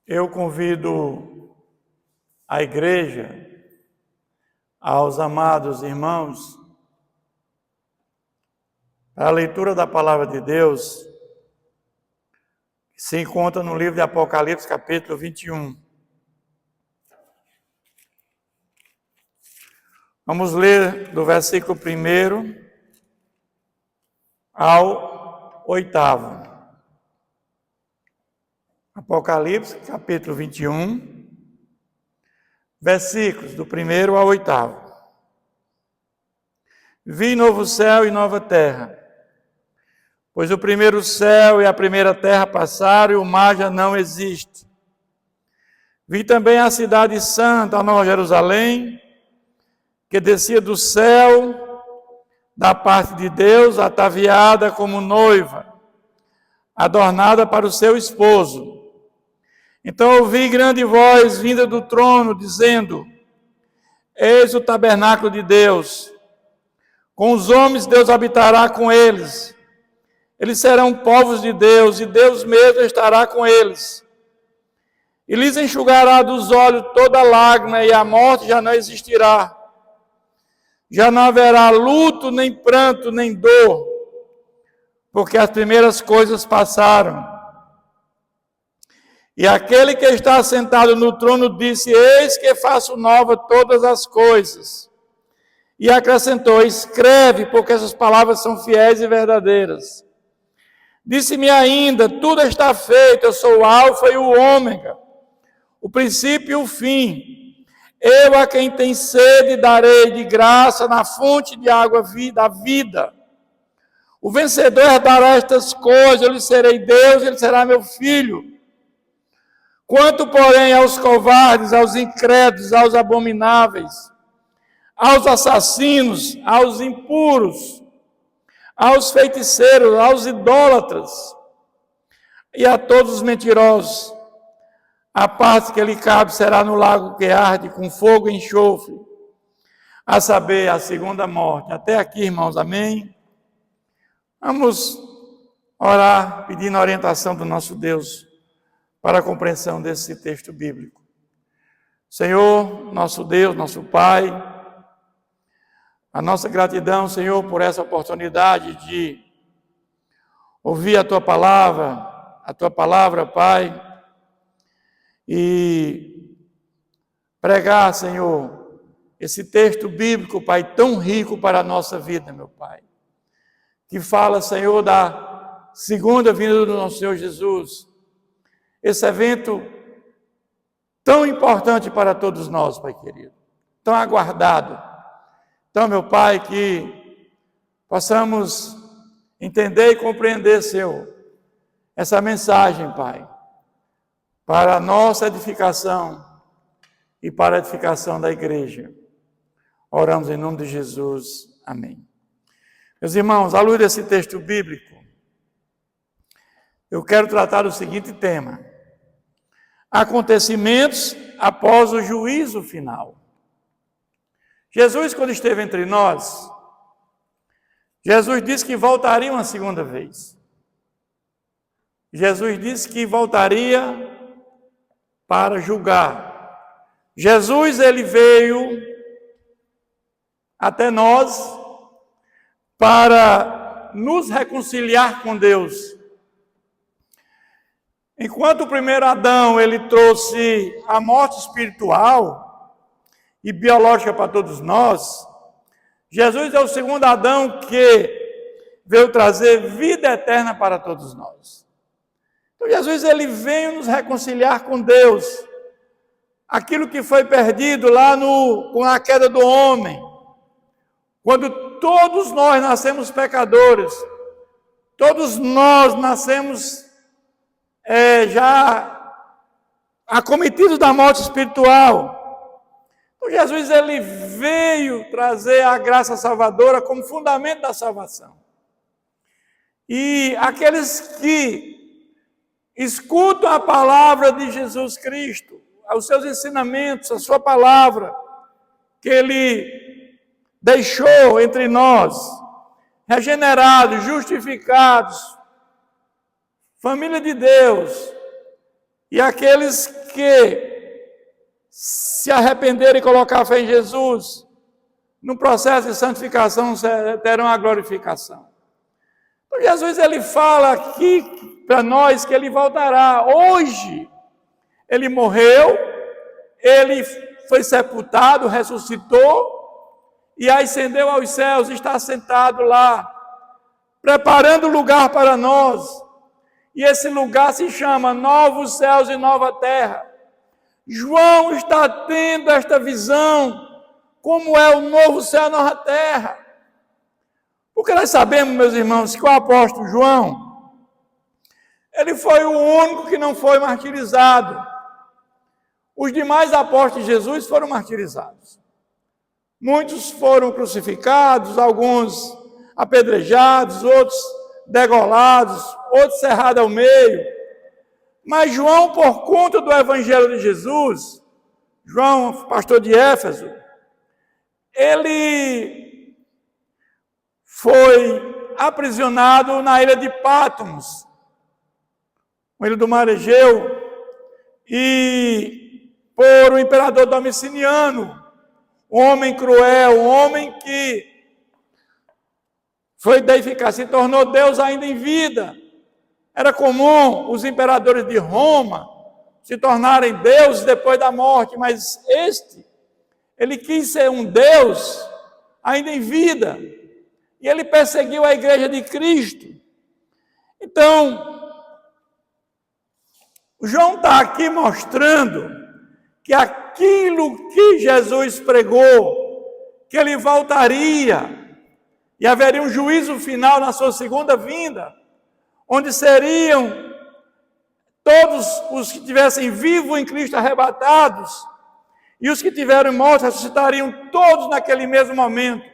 Eu convido a igreja, aos amados irmãos, para a leitura da palavra de Deus, que se encontra no livro de Apocalipse, capítulo 21. Vamos ler do versículo 1 ao 8º. Apocalipse, capítulo 21, versículos do 1 ao 8º. Vi novo céu e nova terra, pois o primeiro céu e a primeira terra passaram e o mar já não existe. Vi também a cidade santa, a Nova Jerusalém, que descia do céu, da parte de Deus, ataviada como noiva, adornada para o seu esposo. Então ouvi grande voz vinda do trono, dizendo: Eis o tabernáculo de Deus. Com os homens Deus habitará com eles. Eles serão povos de Deus, e Deus mesmo estará com eles. E lhes enxugará dos olhos toda lágrima, e a morte já não existirá. Já não haverá luto, nem pranto, nem dor, porque as primeiras coisas passaram. E aquele que está sentado no trono disse: Eis que faço nova todas as coisas. E acrescentou: Escreve, porque essas palavras são fiéis e verdadeiras. Disse-me ainda: Tudo está feito, eu sou o alfa e o ômega, o princípio e o fim. Eu a quem tem sede darei de graça na fonte de água da vida. O vencedor herdará estas coisas, eu lhe serei Deus, ele será meu filho. Quanto, porém, aos covardes, aos incrédulos, aos abomináveis, aos assassinos, aos impuros, aos feiticeiros, aos idólatras e a todos os mentirosos, a parte que lhe cabe será no lago que arde com fogo e enxofre, a saber, a segunda morte. Até aqui, irmãos, amém? Vamos orar pedindo a orientação do nosso Deus para a compreensão desse texto bíblico. Senhor, nosso Deus, nosso Pai, a nossa gratidão, Senhor, por essa oportunidade de ouvir a Tua palavra, Pai, e pregar, Senhor, esse texto bíblico, Pai, tão rico para a nossa vida, meu Pai, que fala, Senhor, da segunda vinda do nosso Senhor Jesus, esse evento tão importante para todos nós, Pai querido, tão aguardado. Então, meu Pai, que possamos entender e compreender, Senhor, essa mensagem, Pai, para a nossa edificação e para a edificação da igreja. Oramos em nome de Jesus. Amém. Meus irmãos, à luz desse texto bíblico, eu quero tratar do seguinte tema: acontecimentos após o juízo final. Jesus, quando esteve entre nós, Jesus disse que voltaria uma segunda vez. Jesus disse que voltaria para julgar. Jesus, ele veio até nós para nos reconciliar com Deus. Enquanto o primeiro Adão, ele trouxe a morte espiritual e biológica para todos nós, Jesus é o segundo Adão que veio trazer vida eterna para todos nós. Então Jesus, ele veio nos reconciliar com Deus. Aquilo que foi perdido lá com a queda do homem, quando todos nós nascemos pecadores, todos nós nascemos já acometidos da morte espiritual. Então Jesus, ele veio trazer a graça salvadora como fundamento da salvação. E aqueles que escutam a palavra de Jesus Cristo, os seus ensinamentos, a sua palavra, que ele deixou entre nós, regenerados, justificados, família de Deus, E aqueles que se arrependerem e colocar a fé em Jesus, no processo de santificação terão a glorificação. Então, Jesus ele fala aqui para nós que ele voltará. Hoje, ele morreu, ele foi sepultado, ressuscitou e ascendeu aos céus, está sentado lá, preparando lugar para nós. E esse lugar se chama Novos Céus e Nova Terra. João está tendo esta visão, como é o novo céu e a nova terra. Porque nós sabemos, meus irmãos, que o apóstolo João, ele foi o único que não foi martirizado. Os demais apóstolos de Jesus foram martirizados. Muitos foram crucificados, alguns apedrejados, outros degolados, outros cerrados ao meio. Mas João, por conta do evangelho de Jesus, João, pastor de Éfeso, ele foi aprisionado na ilha de Patmos, na ilha do mar Egeu, e por o imperador Domiciano, um homem cruel, um homem que foi deificado, se tornou Deus ainda em vida. Era comum os imperadores de Roma se tornarem deuses depois da morte, mas ele quis ser um Deus ainda em vida. E ele perseguiu a igreja de Cristo. Então, João está aqui mostrando que aquilo que Jesus pregou, que ele voltaria, e haveria um juízo final na sua segunda vinda, onde seriam todos os que estivessem vivos em Cristo arrebatados, e os que tiveram mortos ressuscitariam todos naquele mesmo momento.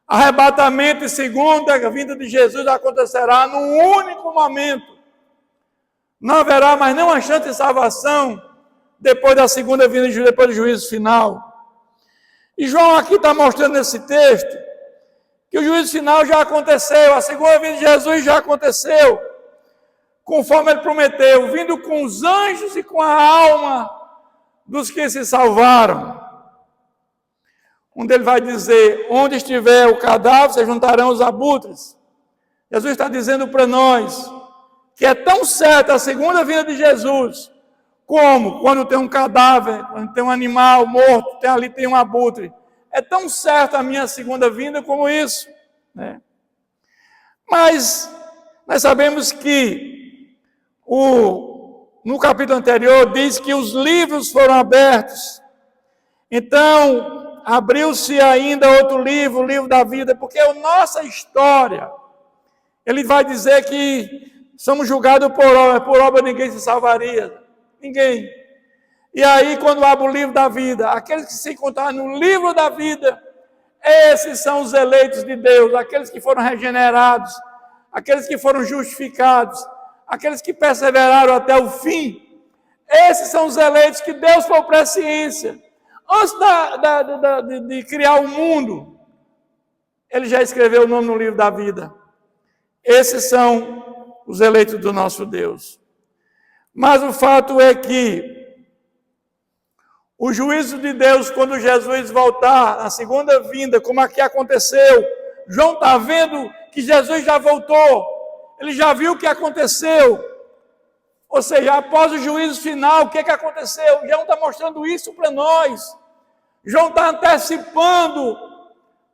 Arrebatamento e segunda vinda de Jesus acontecerá num único momento. Não haverá mais nenhuma chance de salvação depois da segunda vinda de Jesus, depois do juízo final. E João aqui está mostrando nesse texto que o juízo final já aconteceu, a segunda vinda de Jesus já aconteceu, conforme ele prometeu, vindo com os anjos e com a alma dos que se salvaram. Onde ele vai dizer, onde estiver o cadáver, se juntarão os abutres. Jesus está dizendo para nós que é tão certa a segunda vinda de Jesus, como quando tem um cadáver, quando tem um animal morto, ali tem um abutre. É tão certa a minha segunda vinda como isso, né? Mas nós sabemos que no capítulo anterior diz que os livros foram abertos. Então, abriu-se ainda outro livro, o livro da vida, porque a nossa história, ele vai dizer que somos julgados por obra ninguém se salvaria. Ninguém. E aí, quando abre o livro da vida, aqueles que se encontrarem no livro da vida, esses são os eleitos de Deus, aqueles que foram regenerados, aqueles que foram justificados, aqueles que perseveraram até o fim. Esses são os eleitos que Deus por presciência, antes de criar o mundo, ele já escreveu o nome no livro da vida. Esses são os eleitos do nosso Deus. Mas o fato é que o juízo de Deus, quando Jesus voltar, na segunda vinda, como aqui aconteceu, João está vendo que Jesus já voltou, ele já viu o que aconteceu. Ou seja, após o juízo final, o que aconteceu? João está mostrando isso para nós. João está antecipando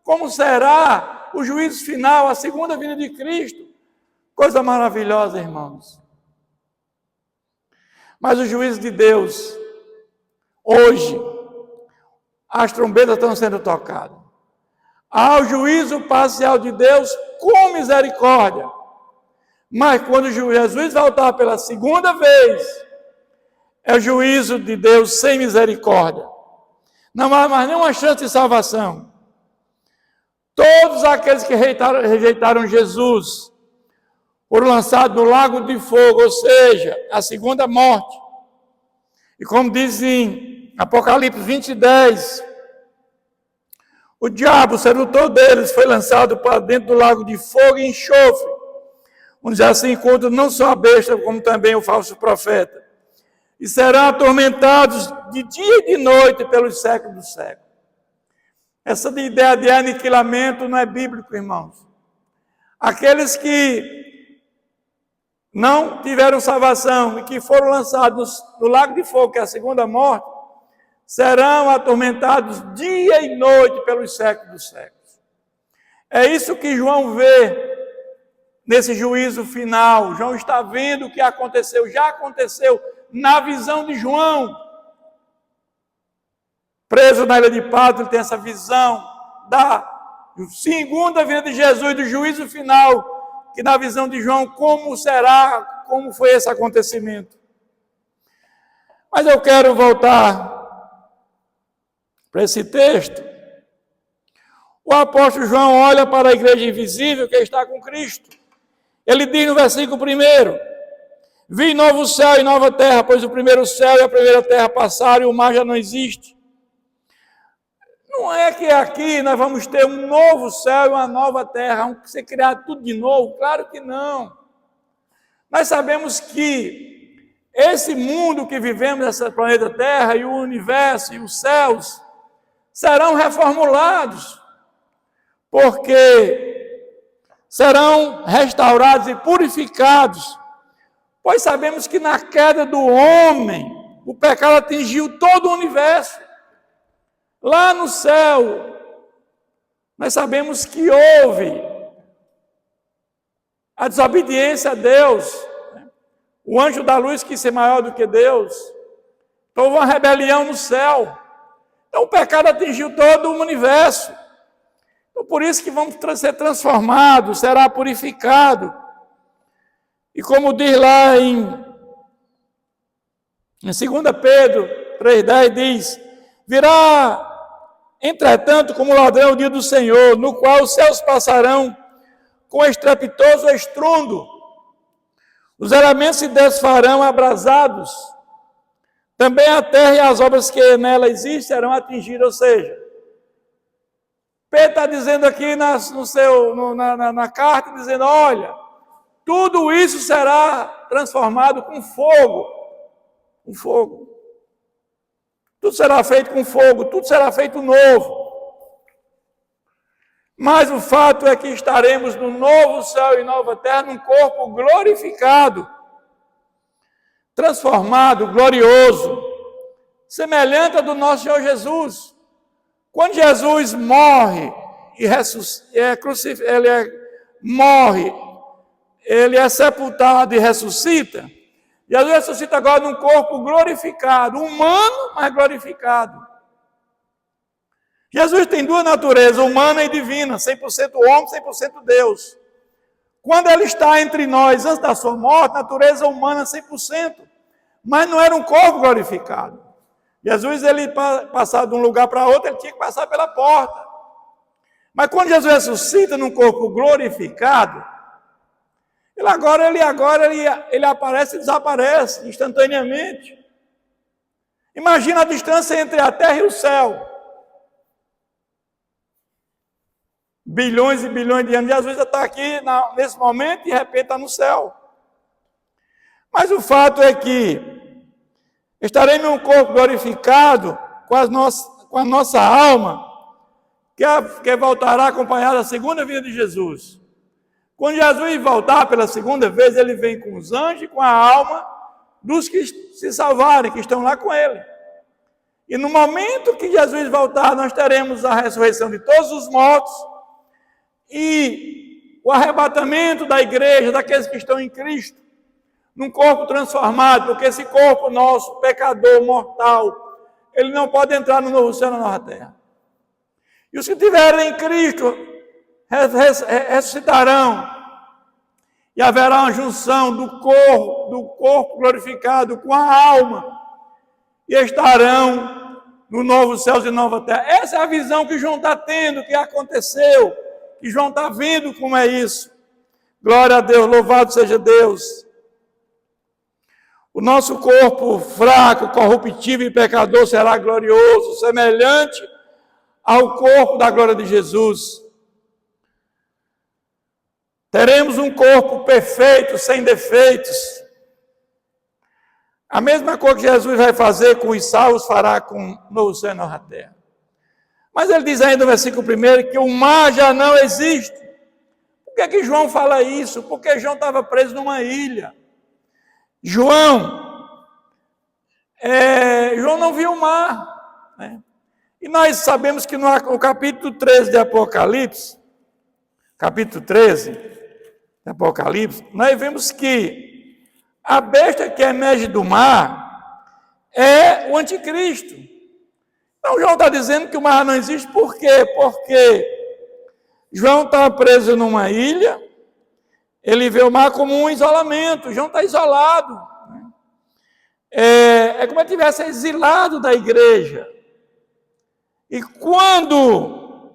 como será o juízo final, a segunda vinda de Cristo. Coisa maravilhosa, irmãos. Mas o juízo de Deus, hoje, as trombetas estão sendo tocadas. Há o juízo parcial de Deus com misericórdia. Mas quando Jesus voltar pela segunda vez, é o juízo de Deus sem misericórdia. Não há mais nenhuma chance de salvação. Todos aqueles que rejeitaram Jesus foram lançados no lago de fogo, ou seja, a segunda morte. E como diz em Apocalipse 20:10, o diabo, o sedutor deles, foi lançado para dentro do lago de fogo e enxofre, onde já se encontra não só a besta, como também o falso profeta. e serão atormentados de dia e de noite pelos séculos dos séculos. Essa ideia de aniquilamento não é bíblico, irmãos. Aqueles que não tiveram salvação e que foram lançados no lago de fogo, que é a segunda morte, serão atormentados dia e noite pelos séculos dos séculos. É isso que João vê nesse juízo final. João está vendo o que aconteceu, já aconteceu na visão de João. Preso na ilha de Patmos, ele tem essa visão da segunda vinda de Jesus, do juízo final, que na visão de João, como será, como foi esse acontecimento. Mas eu quero voltar para esse texto. O apóstolo João olha para a igreja invisível que está com Cristo. Ele diz no versículo 1: vi novo céu e nova terra, pois o primeiro céu e a primeira terra passaram e o mar já não existe. Não é que aqui nós vamos ter um novo céu e uma nova terra, vamos ser criado tudo de novo? Claro que não. Nós sabemos que esse mundo que vivemos, esse planeta Terra e o universo e os céus, serão reformulados, porque serão restaurados e purificados, pois sabemos que na queda do homem, o pecado atingiu todo o universo. Lá no céu, nós sabemos que houve a desobediência a Deus, o anjo da luz quis ser maior do que Deus, então houve uma rebelião no céu, então o pecado atingiu todo o universo. Então, por isso que vamos ser transformados, será purificado. E como diz lá em 2 Pedro 3,10, diz: virá, entretanto, como ladrão o dia do Senhor, no qual os céus passarão com estrepitoso estrondo, os elementos se desfarão abrasados, também a terra e as obras que nela existem serão atingidas. Ou seja, Pedro está dizendo aqui na carta, dizendo: olha, tudo isso será transformado com fogo. Com fogo. Tudo será feito com fogo, tudo será feito novo. Mas o fato é que estaremos no novo céu e nova terra, num corpo glorificado, transformado, glorioso, semelhante ao do nosso Senhor Jesus. Quando Jesus morre e ele é sepultado e ressuscita. Jesus ressuscita agora num corpo glorificado, humano, mas glorificado. Jesus tem duas naturezas, humana e divina, 100% homem, 100% Deus. Quando ele está entre nós, antes da sua morte, natureza humana 100%, mas não era um corpo glorificado. Jesus, ele passar de um lugar para outro, ele tinha que passar pela porta. Mas quando Jesus ressuscita num corpo glorificado, ele aparece e desaparece instantaneamente. Imagina a distância entre a terra e o céu. Bilhões e bilhões de anos. Jesus já está aqui nesse momento e de repente está no céu. Mas o fato é que estaremos em um corpo glorificado com a nossa alma, que voltará acompanhada da segunda vinda de Jesus. Quando Jesus voltar pela segunda vez, ele vem com os anjos e com a alma dos que se salvarem, que estão lá com ele. E no momento que Jesus voltar, nós teremos a ressurreição de todos os mortos e o arrebatamento da igreja, daqueles que estão em Cristo, num corpo transformado, porque esse corpo nosso, pecador, mortal, ele não pode entrar no novo céu e na nova terra. E os que estiverem em Cristo ressuscitarão, e haverá uma junção do corpo glorificado com a alma, e estarão no novo céu e nova terra. Essa é a visão que João está tendo, que aconteceu, que João está vendo como é isso. Glória a Deus, louvado seja Deus. O nosso corpo fraco, corruptível e pecador será glorioso, semelhante ao corpo da glória de Jesus. Teremos um corpo perfeito, sem defeitos. A mesma coisa que Jesus vai fazer com os salvos, fará com o novo céu e nova terra. Mas ele diz ainda no versículo 1 que o mar já não existe. Por que João fala isso? Porque João estava preso numa ilha. João não viu o mar, né? E nós sabemos que no capítulo 13 de Apocalipse, nós vemos que a besta que emerge do mar é o anticristo. Então João está dizendo que o mar não existe, por quê? Porque João está preso numa ilha, ele vê o mar como um isolamento, João está isolado. É como se ele estivesse exilado da igreja. E quando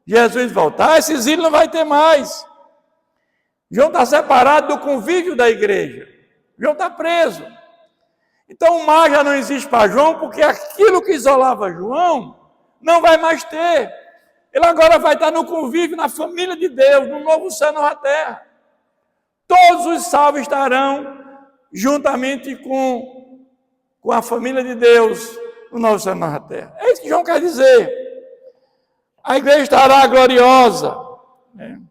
Jesus voltar, esse exílio não vai ter mais. João está separado do convívio da igreja. João está preso. Então o mar já não existe para João, porque aquilo que isolava João não vai mais ter. Ele agora vai estar no convívio, na família de Deus, no novo céu e nova terra. Todos os salvos estarão juntamente com a família de Deus no novo céu e nova terra. É isso que João quer dizer. A igreja estará gloriosa, né?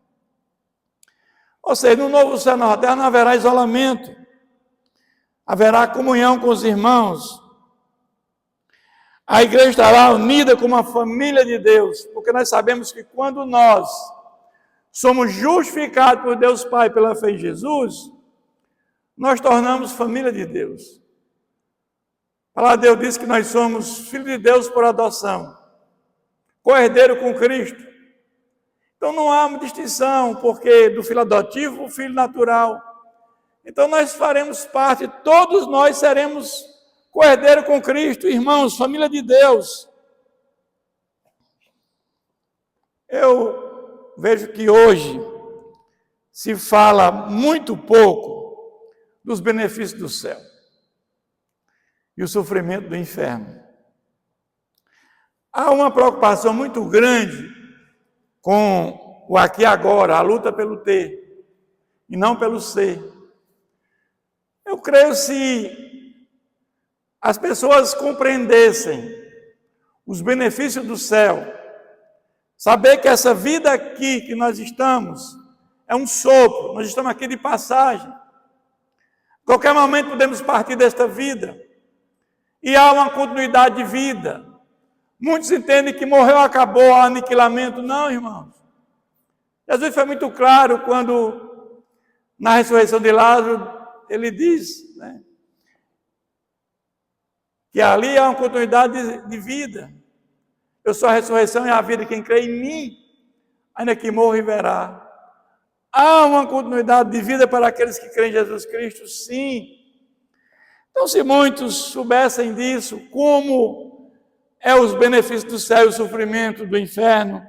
Ou seja, no novo céu e nova terra não haverá isolamento. Haverá comunhão com os irmãos. A igreja estará unida como uma família de Deus, porque nós sabemos que quando nós somos justificados por Deus Pai pela fé em Jesus, nós tornamos família de Deus. A palavra de Deus diz que nós somos filhos de Deus por adoção, co-herdeiro com Cristo. Então não há uma distinção, porque do filho adotivo, o filho natural. Então nós faremos parte, todos nós seremos co-herdeiro com Cristo, irmãos, família de Deus. Eu vejo que hoje se fala muito pouco dos benefícios do céu e o sofrimento do inferno. Há uma preocupação muito grande com o aqui e agora, a luta pelo ter e não pelo ser. Eu creio se as pessoas compreendessem os benefícios do céu, saber que essa vida aqui que nós estamos é um sopro, nós estamos aqui de passagem. A qualquer momento podemos partir desta vida e há uma continuidade de vida. Muitos entendem que morreu, acabou, há aniquilamento. Não, irmãos. Jesus foi muito claro quando, na ressurreição de Lázaro, ele diz, né, que ali há uma continuidade de vida. Eu sou a ressurreição e a vida, quem crê em mim, ainda que morra, viverá. Há uma continuidade de vida para aqueles que creem em Jesus Cristo, sim. Então, se muitos soubessem disso, como é os benefícios do céu e o sofrimento do inferno,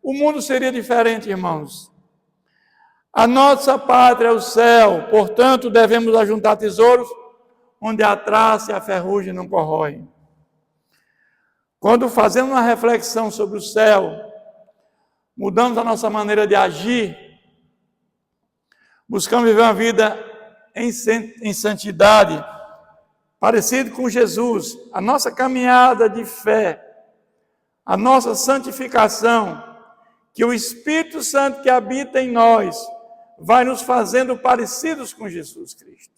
o mundo seria diferente, irmãos. A nossa pátria é o céu, portanto, devemos ajuntar tesouros onde a traça e a ferrugem não corroem. Quando fazemos uma reflexão sobre o céu, mudamos a nossa maneira de agir, buscamos viver uma vida em santidade, parecido com Jesus, a nossa caminhada de fé, a nossa santificação, que o Espírito Santo que habita em nós vai nos fazendo parecidos com Jesus Cristo.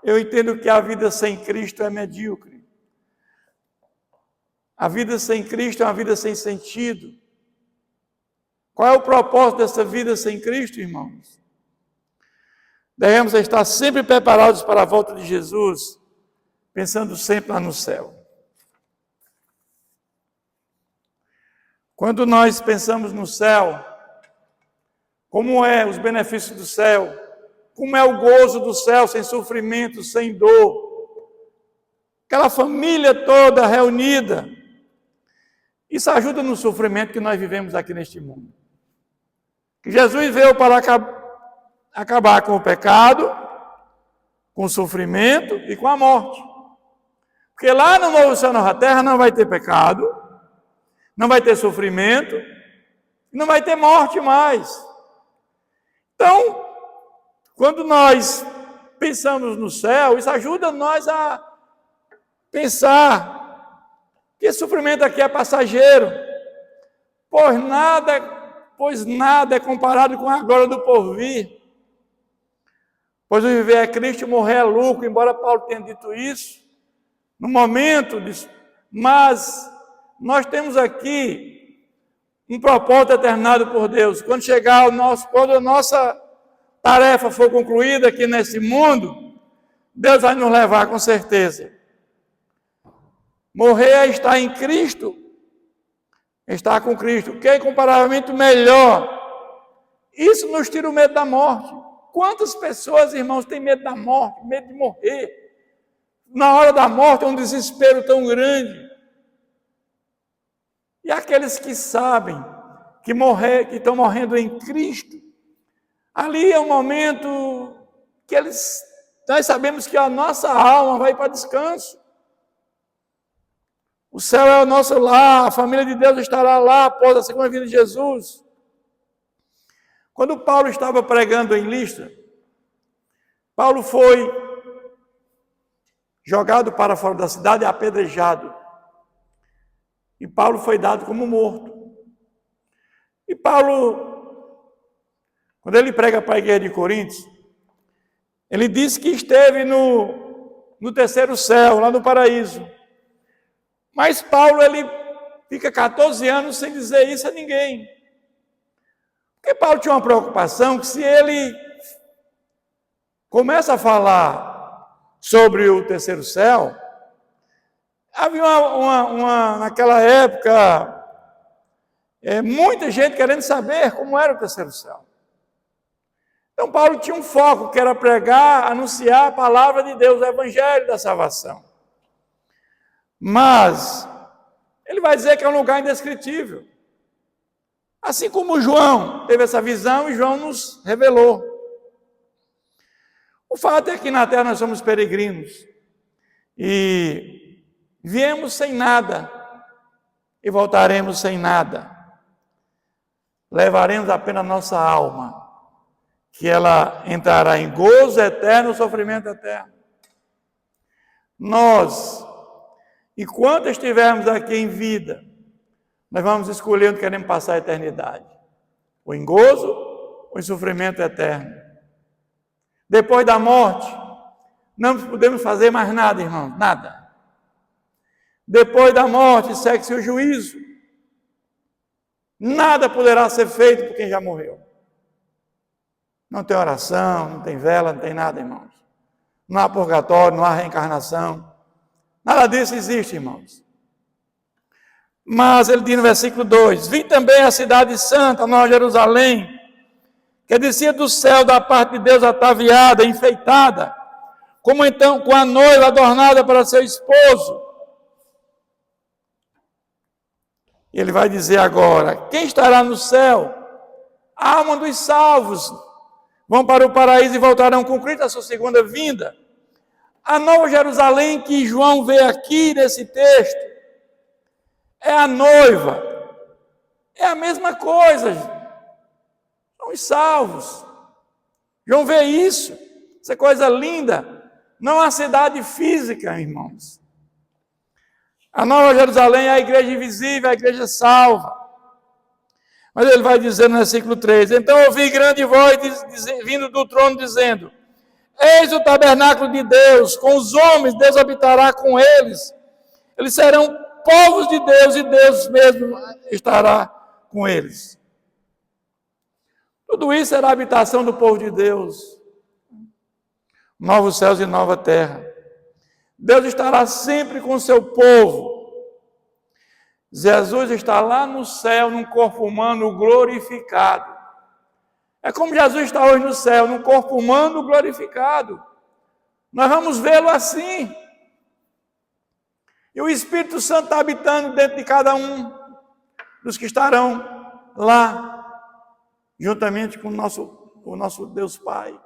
Eu entendo que a vida sem Cristo é medíocre. A vida sem Cristo é uma vida sem sentido. Qual é o propósito dessa vida sem Cristo, irmãos? Devemos estar sempre preparados para a volta de Jesus, pensando sempre lá no céu. Quando nós pensamos no céu, como é os benefícios do céu, como é o gozo do céu, sem sofrimento, sem dor, aquela família toda reunida, isso ajuda no sofrimento que nós vivemos aqui neste mundo. Que Jesus veio para acabar com o pecado, com o sofrimento e com a morte. Porque lá no novo céu e nova terra não vai ter pecado, não vai ter sofrimento, não vai ter morte mais. Então, quando nós pensamos no céu, isso ajuda nós a pensar que esse sofrimento aqui é passageiro, pois nada é comparado com a glória do porvir. Pois o viver é Cristo e morrer é lucro, embora Paulo tenha dito isso, no momento disso. Mas nós temos aqui um propósito eternado por Deus. Quando a nossa tarefa for concluída aqui nesse mundo, Deus vai nos levar com certeza. Morrer é estar em Cristo, estar com Cristo, que é incomparavelmente melhor. Isso nos tira o medo da morte. Quantas pessoas, irmãos, têm medo da morte, medo de morrer? Na hora da morte é um desespero tão grande. E aqueles que sabem que estão morrendo em Cristo, ali é um momento que nós sabemos que a nossa alma vai para descanso. O céu é o nosso lar, a família de Deus estará lá após a segunda vinda de Jesus. Quando Paulo estava pregando em Listra, Paulo foi jogado para fora da cidade e apedrejado. E Paulo foi dado como morto. E Paulo, quando ele prega para a igreja de Coríntios, ele diz que esteve no terceiro céu, lá no paraíso. Mas Paulo, ele fica 14 anos sem dizer isso a ninguém. Porque Paulo tinha uma preocupação que se ele começa a falar sobre o terceiro céu, havia naquela época, muita gente querendo saber como era o terceiro céu. Então Paulo tinha um foco, que era pregar, anunciar a palavra de Deus, o evangelho da salvação. Mas ele vai dizer que é um lugar indescritível. Assim como João teve essa visão e João nos revelou. O fato é que na terra nós somos peregrinos e viemos sem nada e voltaremos sem nada. Levaremos apenas nossa alma, que ela entrará em gozo eterno, sofrimento eterno. Nós, enquanto estivermos aqui em vida, nós vamos escolher onde queremos passar a eternidade. Ou em gozo, ou em sofrimento eterno. Depois da morte, não podemos fazer mais nada, irmãos, nada. Depois da morte, segue-se o juízo. Nada poderá ser feito por quem já morreu. Não tem oração, não tem vela, não tem nada, irmãos. Não há purgatório, não há reencarnação. Nada disso existe, irmãos. Mas ele diz no versículo 2: vi também a cidade santa, Nova Jerusalém, que descia do céu da parte de Deus ataviada, enfeitada, como então com a noiva adornada para seu esposo. E ele vai dizer agora: quem estará no céu? A alma dos salvos. Vão para o paraíso e voltarão com Cristo à sua segunda vinda. A Nova Jerusalém que João vê aqui nesse texto é a noiva. É a mesma coisa. São os salvos. João vê isso. Essa coisa linda. Não há cidade física, irmãos. A Nova Jerusalém é a igreja invisível, a igreja salva. Mas ele vai dizer no versículo 3: então ouvi grande voz vindo do trono dizendo: eis o tabernáculo de Deus, com os homens Deus habitará com eles. Eles serão povos de Deus e Deus mesmo estará com eles. Tudo isso será a habitação do povo de Deus. Novos céus e nova terra. Deus estará sempre com o seu povo. Jesus está lá no céu, num corpo humano glorificado. É como Jesus está hoje no céu, num corpo humano glorificado. Nós vamos vê-lo assim. E o Espírito Santo está habitando dentro de cada um dos que estarão lá, juntamente com o nosso Deus Pai.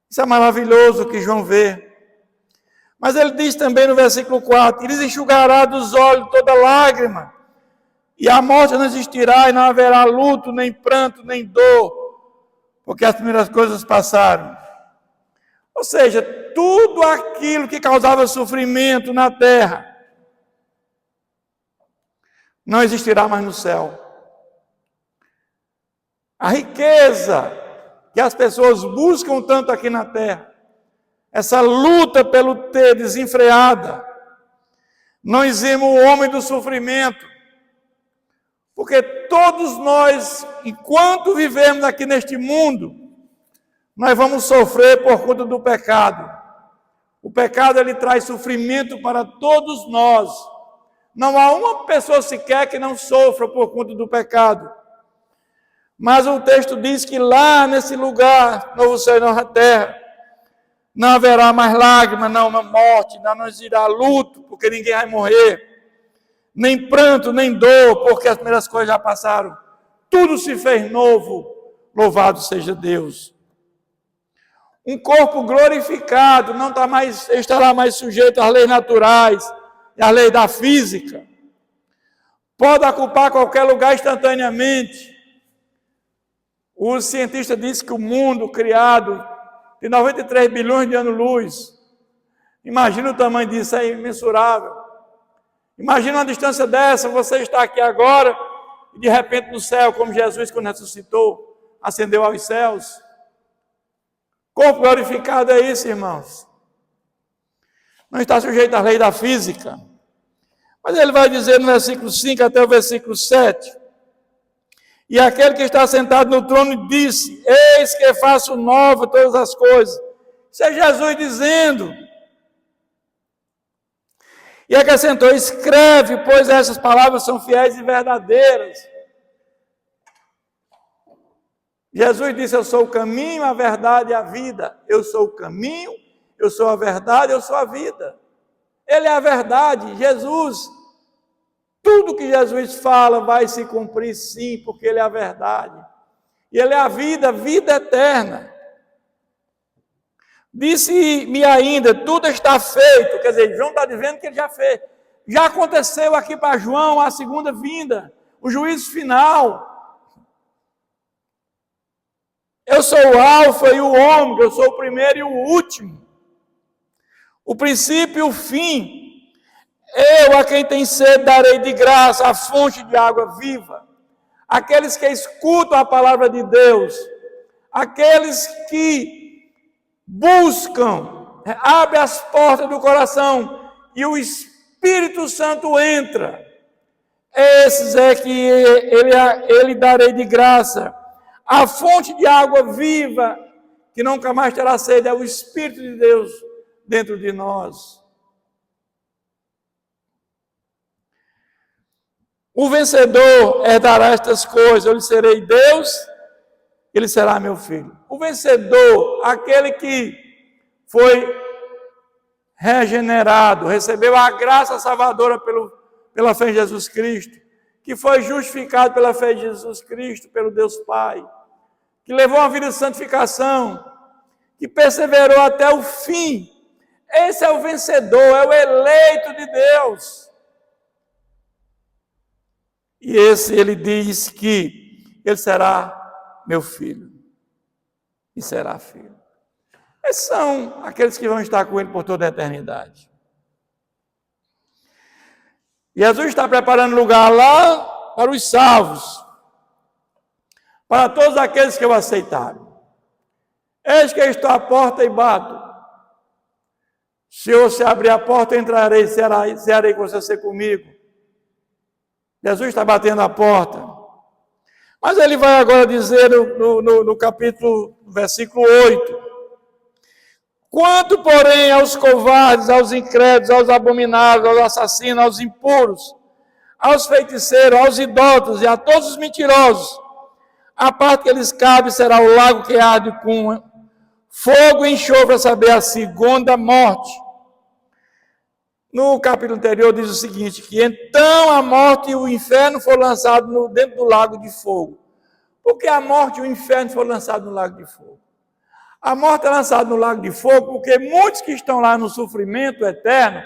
Isso é maravilhoso que João vê. Mas ele diz também no versículo 4: ele enxugará dos olhos toda lágrima, e a morte não existirá, e não haverá luto, nem pranto, nem dor, porque as primeiras coisas passaram. Ou seja, tudo aquilo que causava sofrimento na terra não existirá mais no céu. A riqueza que as pessoas buscam tanto aqui na terra, essa luta pelo ter desenfreada, não exime o homem do sofrimento, porque todos nós, enquanto vivemos aqui neste mundo, nós vamos sofrer por conta do pecado. O pecado, ele traz sofrimento para todos nós. Não há uma pessoa sequer que não sofra por conta do pecado. Mas o texto diz que lá nesse lugar, novo céu e nova terra, não haverá mais lágrimas, não morte, não existirá luto, porque ninguém vai morrer. Nem pranto, nem dor, porque as primeiras coisas já passaram. Tudo se fez novo. Louvado seja Deus. Um corpo glorificado não estará mais sujeito às leis naturais e às leis da física. Pode ocupar qualquer lugar instantaneamente. O cientista disse que o mundo criado tem 93 bilhões de anos-luz. Imagina o tamanho disso, é imensurável. Imagina uma distância dessa, você está aqui agora e de repente no céu, como Jesus quando ressuscitou, ascendeu aos céus. Corpo glorificado é isso, irmãos. Não está sujeito à lei da física. Mas ele vai dizer no versículo 5 até o versículo 7. E aquele que está sentado no trono disse: eis que faço nova todas as coisas. Isso é Jesus dizendo. E acrescentou: escreve, pois essas palavras são fiéis e verdadeiras. Jesus disse: eu sou o caminho, a verdade e a vida. Eu sou o caminho, eu sou a verdade, eu sou a vida. Ele é a verdade. Jesus, tudo que Jesus fala vai se cumprir sim, porque Ele é a verdade. E Ele é a vida, vida eterna. Disse-me ainda: tudo está feito. Quer dizer, João está dizendo que Ele já fez. Já aconteceu aqui para João a segunda vinda, o juízo final. Eu sou o alfa e o ômega, eu sou o primeiro e o último, o princípio e o fim. Eu, a quem tem sede, darei de graça a fonte de água viva. Aqueles que escutam a palavra de Deus, aqueles que buscam, abrem as portas do coração e o Espírito Santo entra. Esses é que ele darei de graça. A fonte de água viva, que nunca mais terá sede, é o Espírito de Deus dentro de nós. O vencedor herdará estas coisas: eu lhe serei Deus, ele será meu filho. O vencedor, aquele que foi regenerado, recebeu a graça salvadora pela fé em Jesus Cristo, que foi justificado pela fé em Jesus Cristo, pelo Deus Pai, que levou uma vida de santificação, que perseverou até o fim. Esse é o vencedor, é o eleito de Deus. E esse, ele diz que ele será meu filho, e será filho. Esses são aqueles que vão estar com ele por toda a eternidade. Jesus está preparando lugar lá para os salvos, para todos aqueles que o aceitaram. Eis que estou à porta e bato. Se eu se abrir a porta, entrarei, cearei com você comigo. Jesus está batendo a porta. Mas ele vai agora dizer no capítulo, versículo 8. Quanto, porém, aos covardes, aos incrédulos, aos abomináveis, aos assassinos, aos impuros, aos feiticeiros, aos idólatras e a todos os mentirosos, a parte que eles cabe será o lago que arde com fogo e enxofre, a saber, a segunda morte. No capítulo anterior diz o seguinte, que então a morte e o inferno foram lançados dentro do lago de fogo. Por que a morte e o inferno foram lançados no lago de fogo? A morte é lançada no lago de fogo porque muitos que estão lá no sofrimento eterno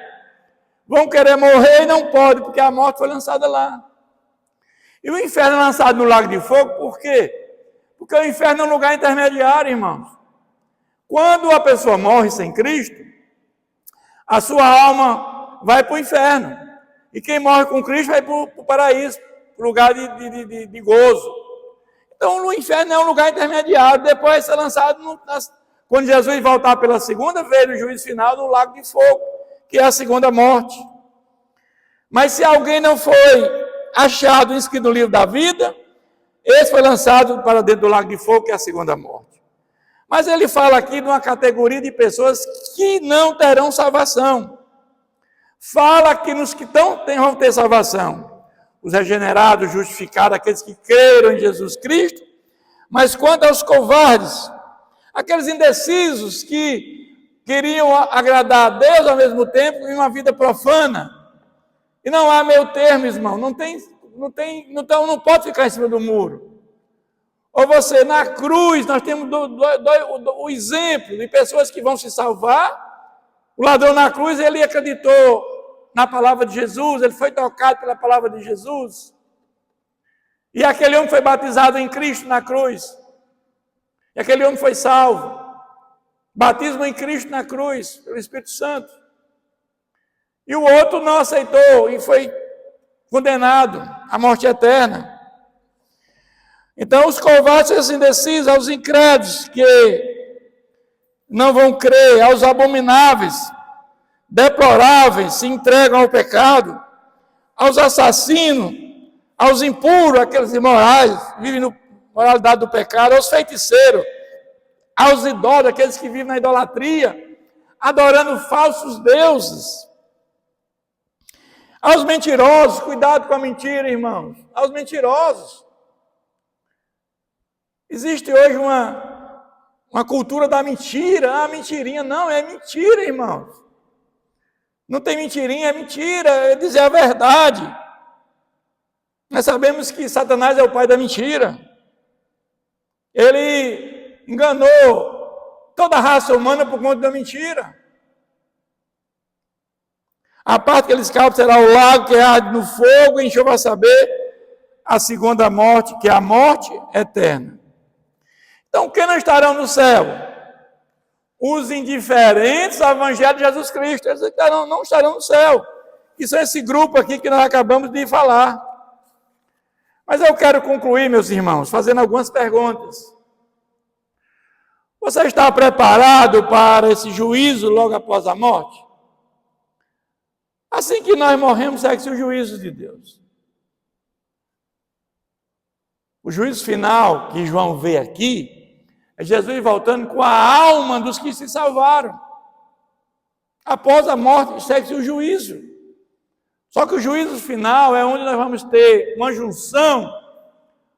vão querer morrer e não podem, porque a morte foi lançada lá. E o inferno é lançado no lago de fogo por quê? Porque o inferno é um lugar intermediário, irmãos. Quando a pessoa morre sem Cristo, a sua alma vai para o inferno. E quem morre com Cristo vai para o paraíso, para o lugar de gozo. Então, o inferno é um lugar intermediário, depois vai ser lançado, quando Jesus voltar pela segunda vez no juízo final, no lago de fogo, que é a segunda morte. Mas se alguém não foi achado inscrito no livro da vida, esse foi lançado para dentro do lago de fogo, que é a segunda morte. Mas ele fala aqui de uma categoria de pessoas que não terão salvação. Fala que nos que vão ter salvação, os regenerados, justificados, aqueles que creram em Jesus Cristo. Mas quanto aos covardes, aqueles indecisos que queriam agradar a Deus ao mesmo tempo em uma vida profana, e não há meio termo, irmão, não pode ficar em cima do muro. Ou você, na cruz, nós temos o exemplo de pessoas que vão se salvar. O ladrão na cruz, ele acreditou na palavra de Jesus, ele foi tocado pela palavra de Jesus. E aquele homem foi batizado em Cristo na cruz. E aquele homem foi salvo. Batismo em Cristo na cruz, pelo Espírito Santo. E o outro não aceitou e foi condenado à morte eterna. Então, os covardes, os indecisos, aos incrédulos que não vão crer, aos abomináveis, deploráveis, se entregam ao pecado, aos assassinos, aos impuros, aqueles imorais, vivem na moralidade do pecado, aos feiticeiros, aos idólatras, aqueles que vivem na idolatria, adorando falsos deuses, aos mentirosos, cuidado com a mentira, irmãos, aos mentirosos. Existe hoje uma cultura da mentira, mentirinha. Não, é mentira, irmãos. Não tem mentirinha, é mentira, é dizer a verdade. Nós sabemos que Satanás é o pai da mentira. Ele enganou toda a raça humana por conta da mentira. A parte que eles escapam será o lago que arde no fogo, e enxou a saber a segunda morte, que é a morte eterna. Então, quem não estarão no céu? Os indiferentes ao Evangelho de Jesus Cristo. Eles não estarão no céu. Isso é esse grupo aqui que nós acabamos de falar. Mas eu quero concluir, meus irmãos, fazendo algumas perguntas. Você está preparado para esse juízo logo após a morte? Assim que nós morremos, segue-se o juízo de Deus. O juízo final que João vê aqui é Jesus voltando com a alma dos que se salvaram. Após a morte, segue-se o juízo. Só que o juízo final é onde nós vamos ter uma junção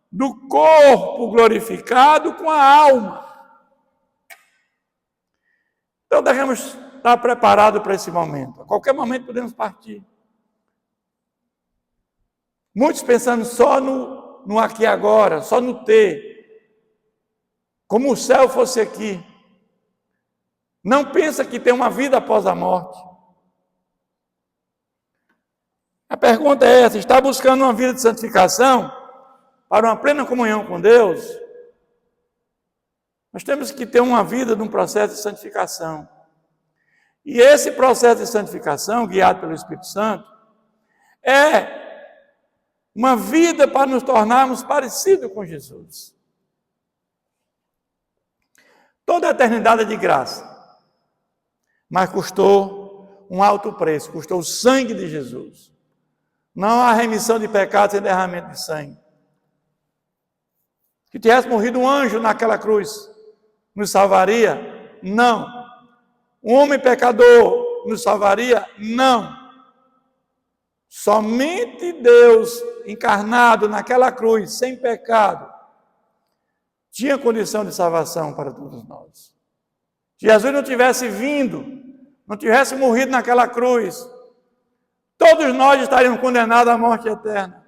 do corpo glorificado com a alma. Então devemos estar preparados para esse momento. A qualquer momento podemos partir. Muitos pensando só no aqui e agora, só no ter. Como o céu fosse aqui. Não pensa que tem uma vida após a morte. A pergunta é essa: está buscando uma vida de santificação para uma plena comunhão com Deus? Nós temos que ter uma vida de um processo de santificação. E esse processo de santificação, guiado pelo Espírito Santo, é uma vida para nos tornarmos parecidos com Jesus. Toda a eternidade é de graça, mas custou um alto preço, custou o sangue de Jesus. Não há remissão de pecados sem derramamento de sangue. Se tivesse morrido um anjo naquela cruz, nos salvaria? Não. Um homem pecador nos salvaria? Não. Somente Deus encarnado naquela cruz, sem pecado, tinha condição de salvação para todos nós. Se Jesus não tivesse vindo, não tivesse morrido naquela cruz, todos nós estaríamos condenados à morte eterna.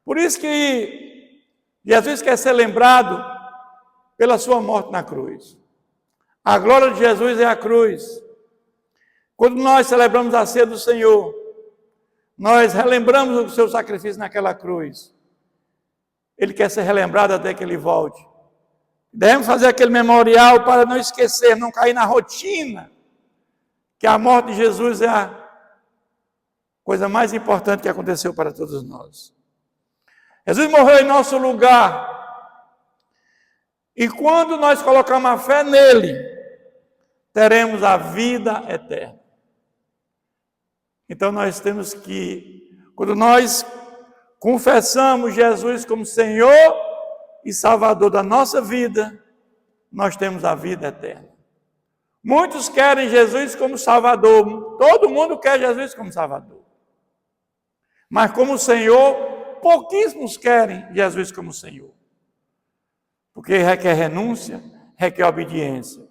Por isso que Jesus quer ser lembrado pela sua morte na cruz. A glória de Jesus é a cruz. Quando nós celebramos a ceia do Senhor, nós relembramos o seu sacrifício naquela cruz. Ele quer ser relembrado até que ele volte. Devemos fazer aquele memorial para não esquecer, não cair na rotina, que a morte de Jesus é a coisa mais importante que aconteceu para todos nós. Jesus morreu em nosso lugar. E quando nós colocamos a fé nele, teremos a vida eterna. Então nós temos que, quando nós confessamos Jesus como Senhor e Salvador da nossa vida, nós temos a vida eterna. Muitos querem Jesus como Salvador, todo mundo quer Jesus como Salvador. Mas como Senhor, pouquíssimos querem Jesus como Senhor. Porque requer renúncia, requer obediência.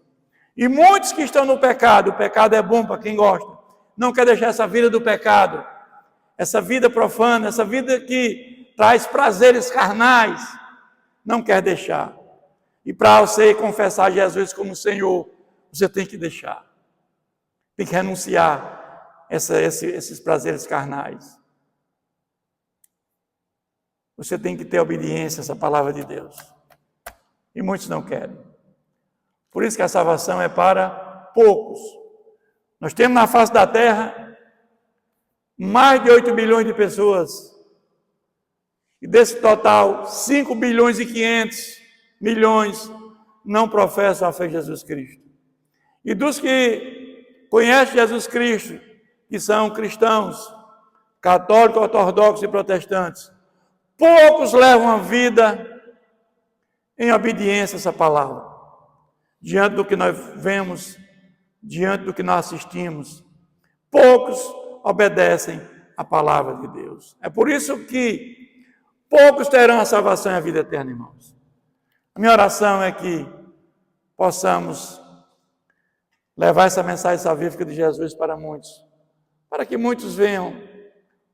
E muitos que estão no pecado, o pecado é bom para quem gosta, não quer deixar essa vida do pecado, essa vida profana, essa vida que traz prazeres carnais, não quer deixar. E para você confessar Jesus como Senhor, você tem que deixar. Tem que renunciar esses prazeres carnais. Você tem que ter obediência a essa palavra de Deus. E muitos não querem. Por isso que a salvação é para poucos. Nós temos na face da terra mais de 8 bilhões de pessoas. E desse total, 5 bilhões e 500 milhões não professam a fé em Jesus Cristo. E dos que conhecem Jesus Cristo, que são cristãos, católicos, ortodoxos e protestantes, poucos levam a vida em obediência a essa palavra. Diante do que nós vemos, diante do que nós assistimos, poucos obedecem a palavra de Deus. É por isso que poucos terão a salvação e a vida eterna, irmãos. A minha oração é que possamos levar essa mensagem salvífica de Jesus para muitos, para que muitos venham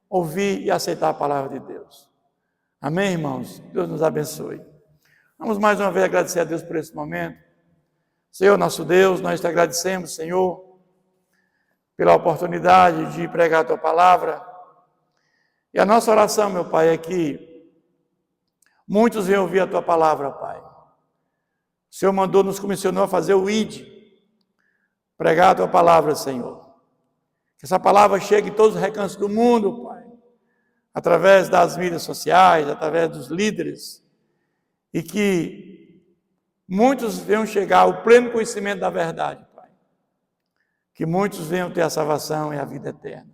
ouvir e aceitar a palavra de Deus. Amém, irmãos? Deus nos abençoe. Vamos mais uma vez agradecer a Deus por esse momento. Senhor, nosso Deus, nós te agradecemos, Senhor, pela oportunidade de pregar a tua palavra. E a nossa oração, meu Pai, é que muitos venham ouvir a tua palavra, Pai. O Senhor mandou, nos comissionou a fazer o ID, pregar a tua palavra, Senhor. Que essa palavra chegue em todos os recantos do mundo, Pai, através das mídias sociais, através dos líderes, e que muitos venham chegar ao pleno conhecimento da verdade, Pai. Que muitos venham ter a salvação e a vida eterna.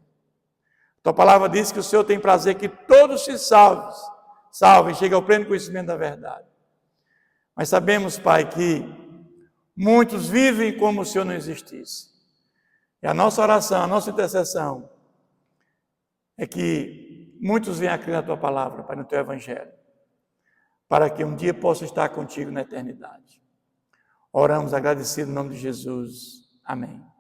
A tua palavra diz que o Senhor tem prazer que todos se salvem, cheguem ao pleno conhecimento da verdade. Mas sabemos, Pai, que muitos vivem como se o Senhor não existisse. E a nossa oração, a nossa intercessão é que muitos venham a crer na tua palavra, Pai, no teu evangelho, para que um dia possa estar contigo na eternidade. Oramos agradecidos em nome de Jesus. Amém.